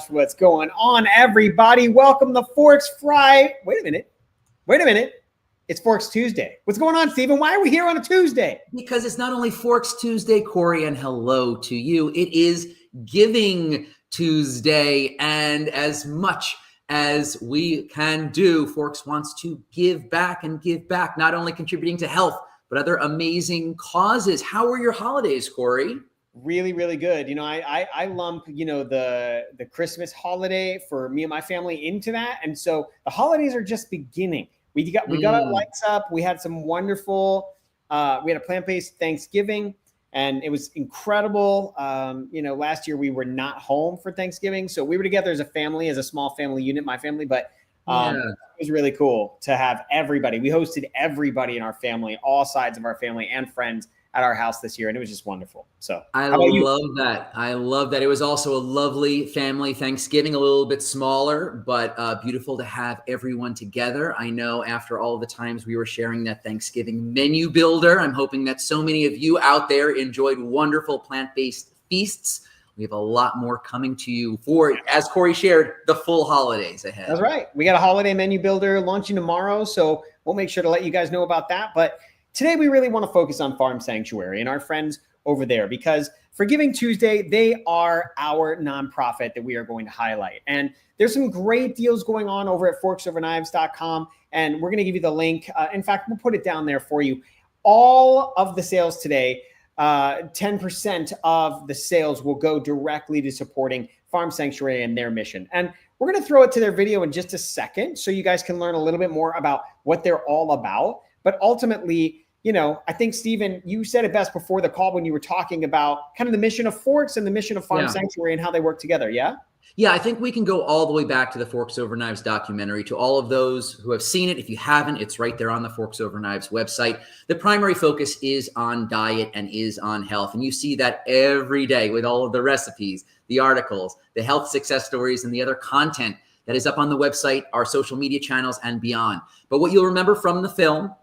gosh, what's going on, everybody? Welcome to Forks Fry. Wait a minute. It's Forks Tuesday. What's going on, Stephen? Why are we here on a Tuesday? Because it's not only Forks Tuesday, Corey, and hello to you. It is Giving Tuesday, and as much as we can do, Forks wants to give back, not only contributing to health, but other amazing causes. How were your holidays, Corey? Really, really good. You know, I lump, the Christmas holiday for me and my family into that. And so the holidays are just beginning. We got our lights up. We had some wonderful, we had a plant-based Thanksgiving, and it was incredible. Last year we were not home for Thanksgiving. So we were together as a family, as a small family unit, my family, but it was really cool to have everybody. We hosted everybody in our family, all sides of our family and friends at our house this year, and it was just wonderful. So I love that. I love that. It was also a lovely family Thanksgiving, a little bit smaller, but beautiful to have everyone together. I know after all the times we were sharing that Thanksgiving menu builder, I'm hoping that so many of you out there enjoyed wonderful plant-based feasts. We have a lot more coming to you for, as Corey shared, the full holidays ahead. That's right. We got a holiday menu builder launching tomorrow, so we'll make sure to let you guys know about that. But today, we really want to focus on Farm Sanctuary and our friends over there, because for Giving Tuesday, they are our nonprofit that we are going to highlight. And there's some great deals going on over at forksoverknives.com, and we're going to give you the link. In fact, we'll put it down there for you. All of the sales today, 10% of the sales will go directly to supporting Farm Sanctuary and their mission. And we're going to throw it to their video in just a second so you guys can learn a little bit more about what they're all about. But ultimately, I think, Stephen, you said it best before the call when you were talking about kind of the mission of Forks and the mission of Farm Sanctuary and how they work together. Yeah? Yeah, I think we can go all the way back to the Forks Over Knives documentary. To all of those who have seen it, if you haven't, it's right there on the Forks Over Knives website. The primary focus is on diet and is on health. And you see that every day with all of the recipes, the articles, the health success stories, and the other content that is up on the website, our social media channels, and beyond. But what you'll remember from the film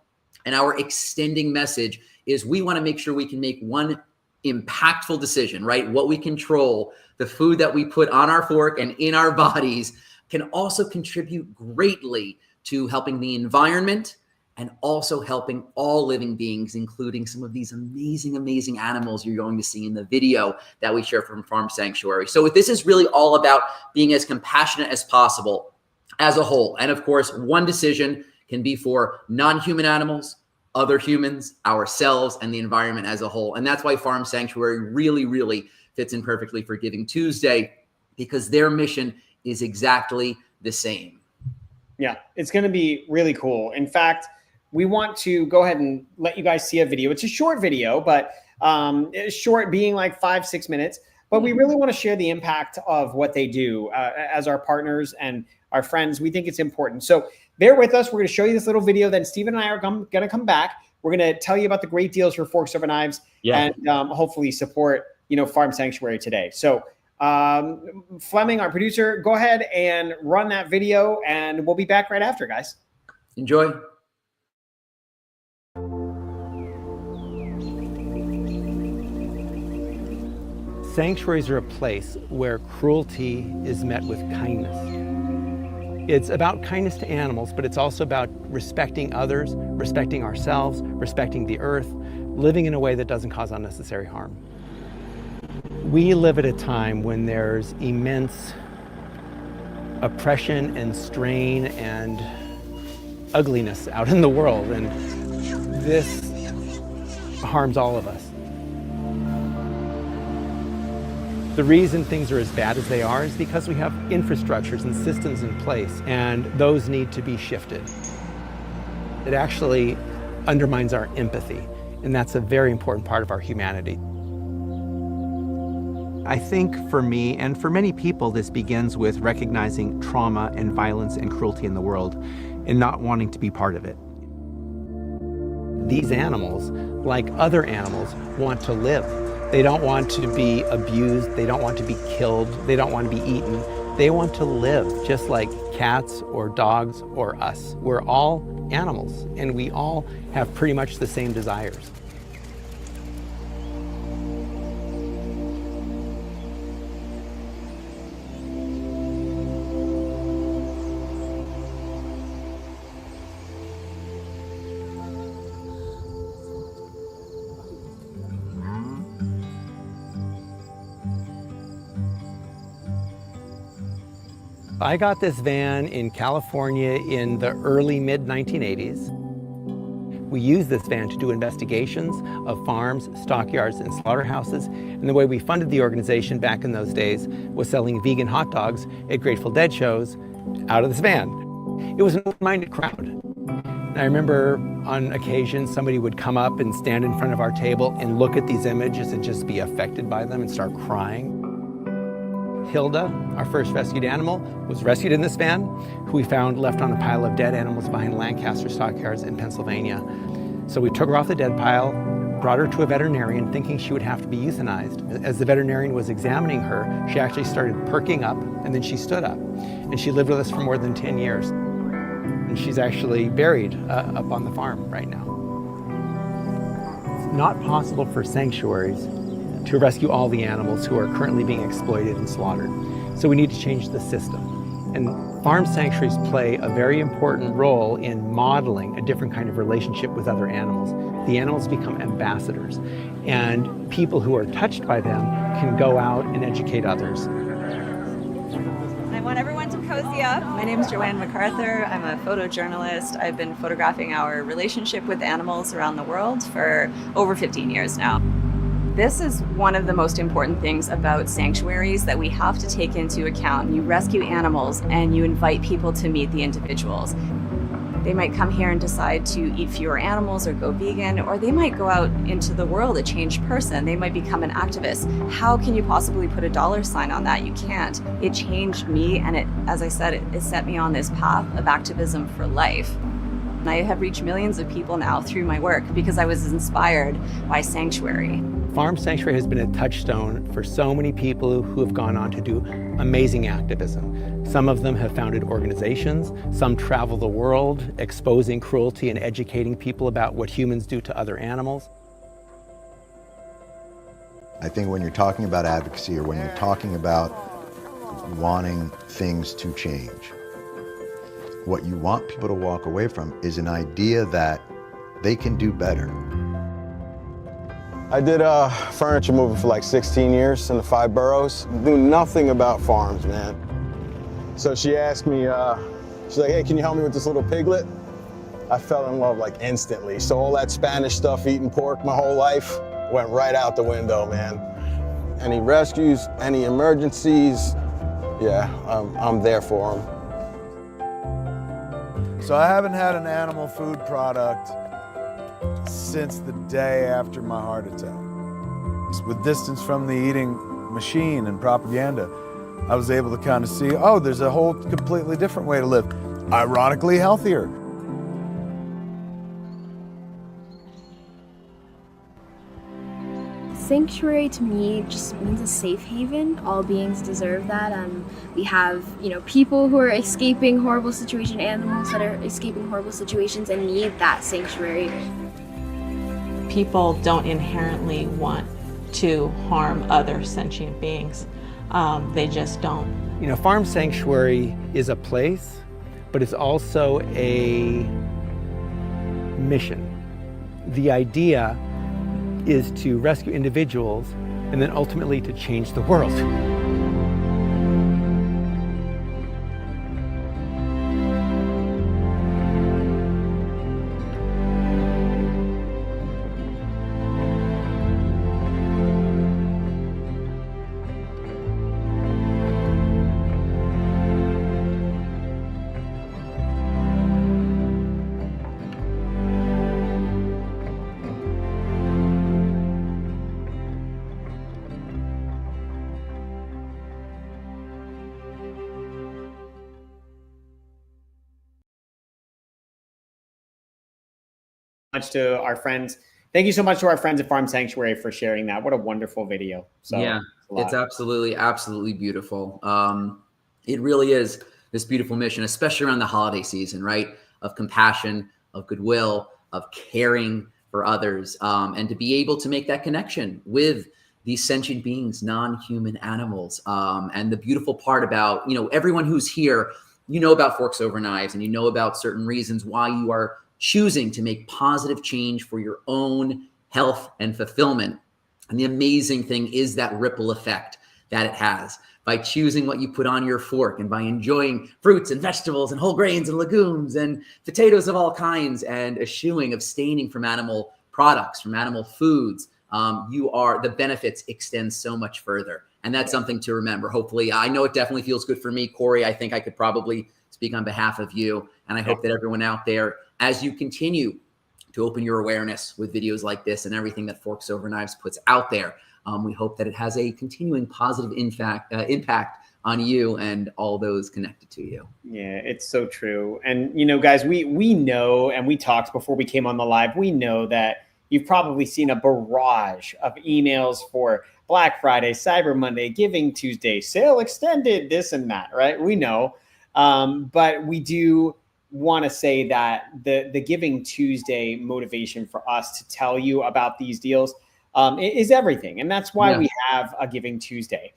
and our extending message is we want to make sure we can make one impactful decision, right? What we control, the food that we put on our fork and in our bodies, can also contribute greatly to helping the environment and also helping all living beings, including some of these amazing, amazing animals you're going to see in the video that we share from Farm Sanctuary. So this is really all about being as compassionate as possible as a whole. And of course, one decision can be for non-human animals, other humans, ourselves, and the environment as a whole. And that's why Farm Sanctuary really, really fits in perfectly for Giving Tuesday, because their mission is exactly the same. Yeah, it's going to be really cool. In fact, we want to go ahead and let you guys see a video. It's a short video, but short being like 5-6 minutes. But we really want to share the impact of what they do as our partners and our friends. We think it's important. So bear with us. We're going to show you this little video. Then Stephen and I are going to come back. We're going to tell you about the great deals for Forks Over Knives and hopefully support, Farm Sanctuary today. So Fleming, our producer, go ahead and run that video, and we'll be back right after, guys. Enjoy. Sanctuaries are a place where cruelty is met with kindness. It's about kindness to animals, but it's also about respecting others, respecting ourselves, respecting the earth, living in a way that doesn't cause unnecessary harm. We live at a time when there's immense oppression and strain and ugliness out in the world, and this harms all of us. The reason things are as bad as they are is because we have infrastructures and systems in place, and those need to be shifted. It actually undermines our empathy, and that's a very important part of our humanity. I think for me and for many people, this begins with recognizing trauma and violence and cruelty in the world and not wanting to be part of it. These animals, like other animals, want to live. They don't want to be abused. They don't want to be killed. They don't want to be eaten. They want to live just like cats or dogs or us. We're all animals, and we all have pretty much the same desires. I got this van in California in the early mid-1980s. We used this van to do investigations of farms, stockyards, and slaughterhouses. And the way we funded the organization back in those days was selling vegan hot dogs at Grateful Dead shows out of this van. It was an open-minded crowd. And I remember on occasion somebody would come up and stand in front of our table and look at these images and just be affected by them and start crying. Hilda, our first rescued animal, was rescued in this van, who we found left on a pile of dead animals behind Lancaster Stockyards in Pennsylvania. So we took her off the dead pile, brought her to a veterinarian thinking she would have to be euthanized. As the veterinarian was examining her, she actually started perking up, and then she stood up. And she lived with us for more than 10 years. And she's actually buried up on the farm right now. It's not possible for sanctuaries to rescue all the animals who are currently being exploited and slaughtered. So we need to change the system. And farm sanctuaries play a very important role in modeling a different kind of relationship with other animals. The animals become ambassadors, and people who are touched by them can go out and educate others. I want everyone to cozy up. My name is Joanne MacArthur. I'm a photojournalist. I've been photographing our relationship with animals around the world for over 15 years now. This is one of the most important things about sanctuaries that we have to take into account. You rescue animals and you invite people to meet the individuals. They might come here and decide to eat fewer animals or go vegan, or they might go out into the world a changed person. They might become an activist. How can you possibly put a dollar sign on that? You can't. It changed me, and as I said, it set me on this path of activism for life. And I have reached millions of people now through my work because I was inspired by Sanctuary. Farm Sanctuary has been a touchstone for so many people who have gone on to do amazing activism. Some of them have founded organizations, some travel the world, exposing cruelty and educating people about what humans do to other animals. I think when you're talking about advocacy, or when you're talking about wanting things to change, what you want people to walk away from is an idea that they can do better. I did furniture moving for like 16 years in the 5 boroughs. Knew nothing about farms, man. So she asked me, she's like, hey, can you help me with this little piglet? I fell in love like instantly. So all that Spanish stuff, eating pork my whole life, went right out the window, man. Any rescues, any emergencies, yeah, I'm there for them. So I haven't had an animal food product since the day after my heart attack. With distance from the eating machine and propaganda, I was able to kind of see, oh, there's a whole completely different way to live. Ironically healthier. Sanctuary to me just means a safe haven. All beings deserve that. We have, people who are escaping horrible situations, animals that are escaping horrible situations and need that sanctuary. People don't inherently want to harm other sentient beings. They just don't. Farm Sanctuary is a place, but it's also a mission. The idea is to rescue individuals and then ultimately to change the world. Much to our friends. Thank you so much to our friends at Farm Sanctuary for sharing that. What a wonderful video. So yeah, it's absolutely beautiful. It really is this beautiful mission, especially around the holiday season, right? Of compassion, of goodwill, of caring for others, and to be able to make that connection with these sentient beings, non-human animals. And the beautiful part about, everyone who's here, about Forks Over Knives, and about certain reasons why you are choosing to make positive change for your own health and fulfillment. And the amazing thing is that ripple effect that it has, by choosing what you put on your fork and by enjoying fruits and vegetables and whole grains and legumes and potatoes of all kinds and eschewing, abstaining from animal products, from animal foods, the benefits extend so much further. And that's something to remember. Hopefully, I know it definitely feels good for me. Corey, I think I could probably speak on behalf of you. And I hope that everyone out there, as you continue to open your awareness with videos like this and everything that Forks Over Knives puts out there, we hope that it has a continuing positive impact on you and all those connected to you. Yeah, it's so true. And, you know, guys, we know, and we talked before we came on the live, we know that you've probably seen a barrage of emails for Black Friday, Cyber Monday, Giving Tuesday, sale extended, this and that, right? We know. But we do want to say that the Giving Tuesday motivation for us to tell you about these deals is everything. And that's why we have a Giving Tuesday,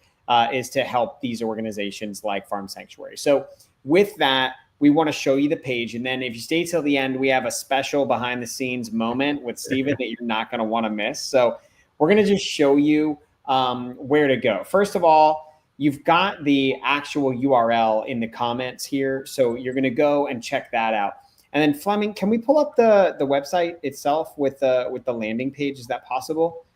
is to help these organizations like Farm Sanctuary. So with that, we want to show you the page. And then if you stay till the end, we have a special behind the scenes moment with Steven that you're not going to want to miss. So we're going to just show you where to go. First of all, you've got the actual URL in the comments here. So you're going to go and check that out. And then Fleming, can we pull up the website itself with the landing page? Is that possible?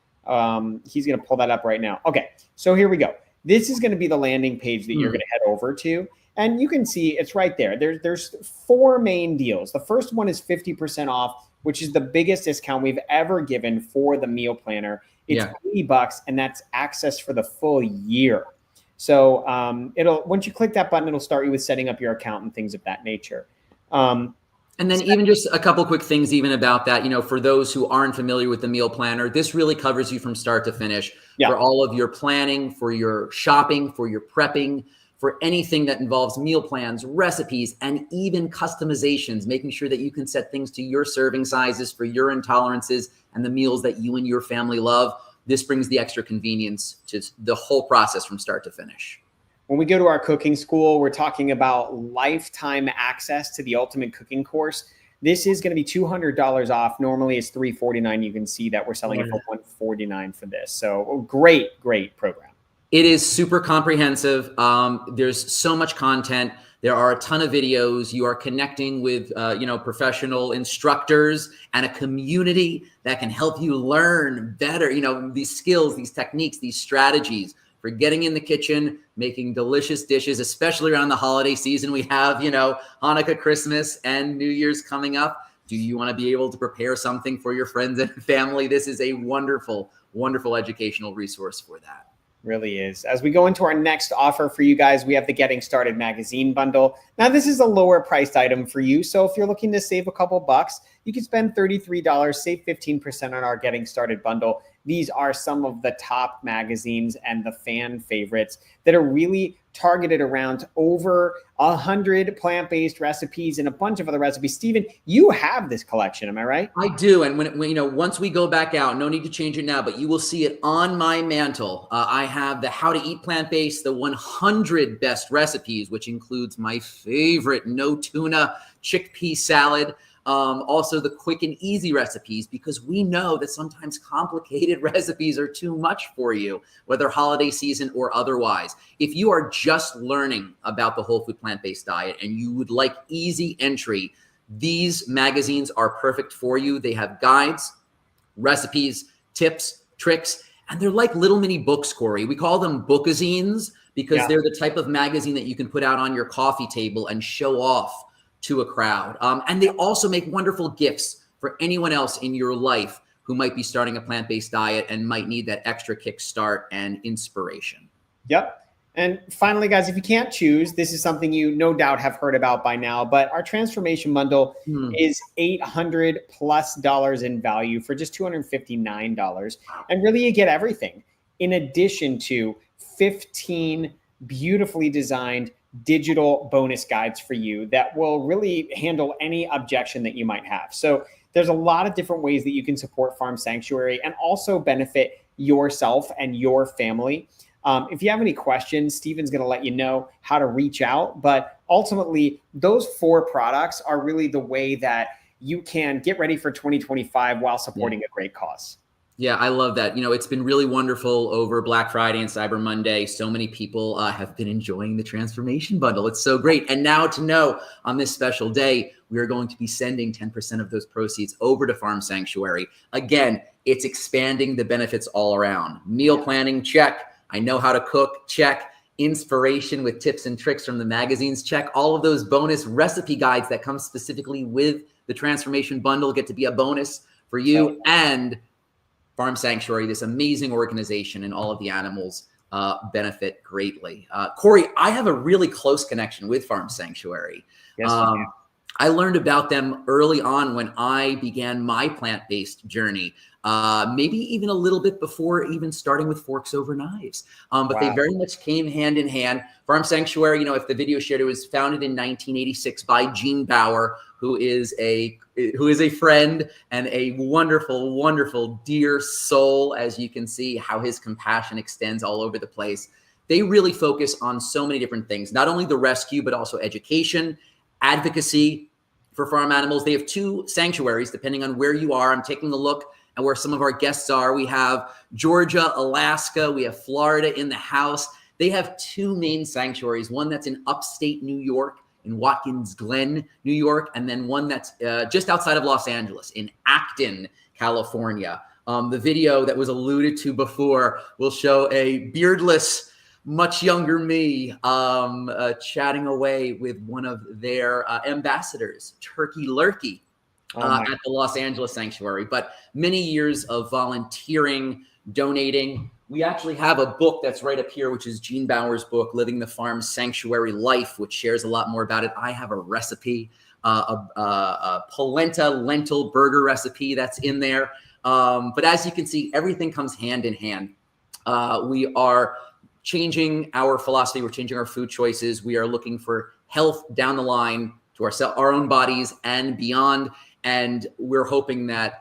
He's going to pull that up right now. Okay, so here we go. This is going to be the landing page that you're going to head over to. And you can see it's right there. There's 4 main deals. The first one is 50% off, which is the biggest discount we've ever given for the meal planner. It's $80, and that's access for the full year. So once you click that button, it'll start you with setting up your account and things of that nature. And then even just a couple quick things even about that, you know, for those who aren't familiar with the meal planner, this really covers you from start to finish for all of your planning, for your shopping, for your prepping, for anything that involves meal plans, recipes, and even customizations, making sure that you can set things to your serving sizes for your intolerances and the meals that you and your family love. This brings the extra convenience to the whole process from start to finish. When we go to our cooking school, we're talking about lifetime access to the Ultimate Cooking course. This is going to be $200 off. Normally it's $349. You can see that we're selling it for $149 for this. So great program. It is super comprehensive. There's so much content. There are a ton of videos. You are connecting with, professional instructors and a community that can help you learn better, these skills, these techniques, these strategies for getting in the kitchen, making delicious dishes, especially around the holiday season. We have, Hanukkah, Christmas, and New Year's coming up. Do you want to be able to prepare something for your friends and family? This is a wonderful, wonderful educational resource for that. Really is. As we go into our next offer for you guys, we have the Getting Started magazine bundle. Now, this is a lower priced item for you. So if you're looking to save a couple bucks, you can spend $33, save 15% on our Getting Started bundle. These are some of the top magazines and the fan favorites that are really targeted around over 100 plant-based recipes and a bunch of other recipes. Steven, you have this collection, am I right? I do. And when once we go back out, no need to change it now, but you will see it on my mantle. I have the How to Eat Plant-Based, the 100 best recipes, which includes my favorite no tuna chickpea salad. Also the quick and easy recipes, because we know that sometimes complicated recipes are too much for you, whether holiday season or otherwise. If you are just learning about the whole food plant-based diet and you would like easy entry, these magazines are perfect for you. They have guides, recipes, tips, tricks, and they're like little mini books, Corey. We call them bookazines because they're the type of magazine that you can put out on your coffee table and show off to a crowd. And they also make wonderful gifts for anyone else in your life who might be starting a plant-based diet and might need that extra kickstart and inspiration. Yep. And finally, guys, if you can't choose, this is something you no doubt have heard about by now, but our transformation bundle is $800+ in value for just $259. And really you get everything in addition to 15 beautifully designed digital bonus guides for you that will really handle any objection that you might have. So there's a lot of different ways that you can support Farm Sanctuary and also benefit yourself and your family. If you have any questions, Steven's going to let you know how to reach out. But ultimately, those 4 products are really the way that you can get ready for 2025 while supporting a great cause. Yeah, I love that. You know, it's been really wonderful over Black Friday and Cyber Monday. So many people have been enjoying the transformation bundle. It's so great. And now to know on this special day, we are going to be sending 10% of those proceeds over to Farm Sanctuary. Again, it's expanding the benefits all around. Meal planning, check. I know how to cook, check. Inspiration with tips and tricks from the magazines, check. All of those bonus recipe guides that come specifically with the transformation bundle get to be a bonus for you. And Farm Sanctuary, this amazing organization, and all of the animals benefit greatly. Corey, I have a really close connection with Farm Sanctuary. Yes, I learned about them early on when I began my plant-based journey, maybe even a little bit before even starting with Forks Over Knives. But they very much came hand in hand. Farm Sanctuary, you know, if the video shared, it was founded in 1986 by Gene Bauer, who is a friend and a wonderful, wonderful, dear soul. As you can see, how his compassion extends all over the place. They really focus on so many different things, not only the rescue, but also education, advocacy for farm animals. They have 2 sanctuaries, depending on where you are. I'm taking a look at where some of our guests are. We have Georgia, Alaska. We have Florida in the house. They have 2 main sanctuaries, one that's in upstate New York, in Watkins Glen, New York, and then one that's just outside of Los Angeles in Acton, California. The video that was alluded to before will show a beardless, much younger me chatting away with one of their ambassadors, Turkey Lurkey, at the Los Angeles Sanctuary. But many years of volunteering, donating. We actually have a book that's right up here, which is Gene Bauer's book, Living the Farm Sanctuary Life, which shares a lot more about it. I have a recipe, a polenta lentil burger recipe that's in there. But as you can see, everything comes hand in hand. We are changing our philosophy. We're changing our food choices. We are looking for health down the line to our own bodies and beyond. And we're hoping that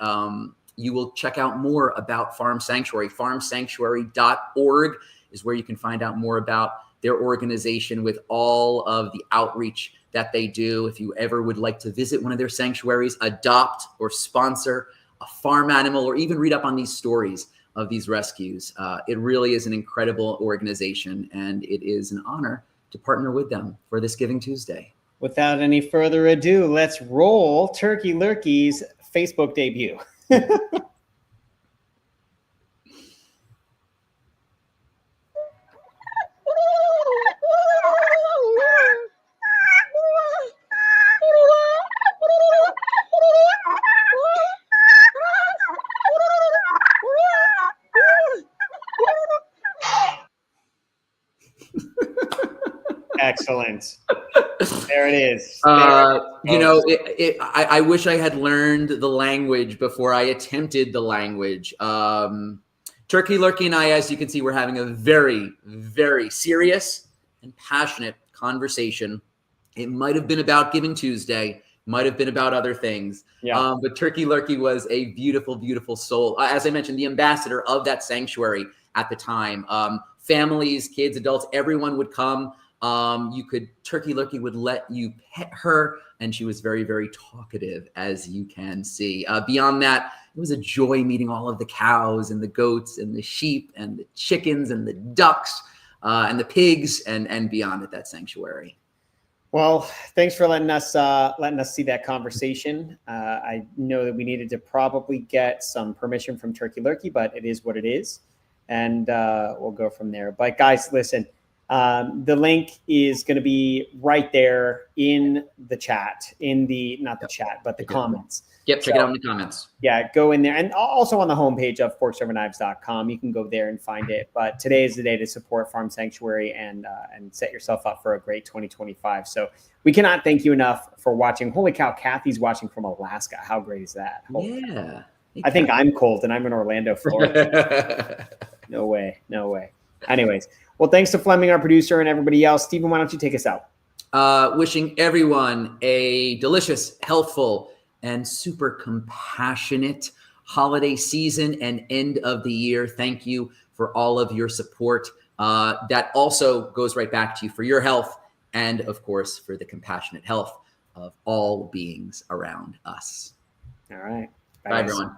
you will check out more about Farm Sanctuary. Farmsanctuary.org is where you can find out more about their organization with all of the outreach that they do. If you ever would like to visit one of their sanctuaries, adopt or sponsor a farm animal, or even read up on these stories of these rescues, it really is an incredible organization, and it is an honor to partner with them for this Giving Tuesday. Without any further ado, let's roll Turkey Lurkey's Facebook debut. Excellent. There it is. You know, I wish I had learned the language before I attempted the language. Turkey Lurkey and I, as you can see, we're having a very, very serious and passionate conversation. It might have been about Giving Tuesday, might have been about other things. Yeah. But Turkey Lurkey was a beautiful, beautiful soul. As I mentioned, the ambassador of that sanctuary at the time. Families, kids, adults, everyone would come. Turkey Lurkey would let you pet her, and she was very, very talkative, as you can see. Beyond that, it was a joy meeting all of the cows and the goats and the sheep and the chickens and the ducks and the pigs and beyond at that sanctuary. Well, thanks for letting us see that conversation. I know that we needed to probably get some permission from Turkey Lurkey, but it is what it is, and we'll go from there. But guys, listen. The link is going to be right there in the chat, not the chat, but the comments. Yep, check it out in the comments. Yeah, go in there. And also on the homepage of forksoverknives.com, you can go there and find it. But today is the day to support Farm Sanctuary and set yourself up for a great 2025. So we cannot thank you enough for watching. Holy cow, Kathy's watching from Alaska. How great is that? Holy yeah. I think I'm cold and I'm in Orlando, Florida. No way. Anyways. Well, thanks to Fleming, our producer, and everybody else. Stephen, why don't you take us out? Wishing everyone a delicious, healthful, and super compassionate holiday season and end of the year. Thank you for all of your support. That also goes right back to you for your health and, of course, for the compassionate health of all beings around us. All right. Bye everyone.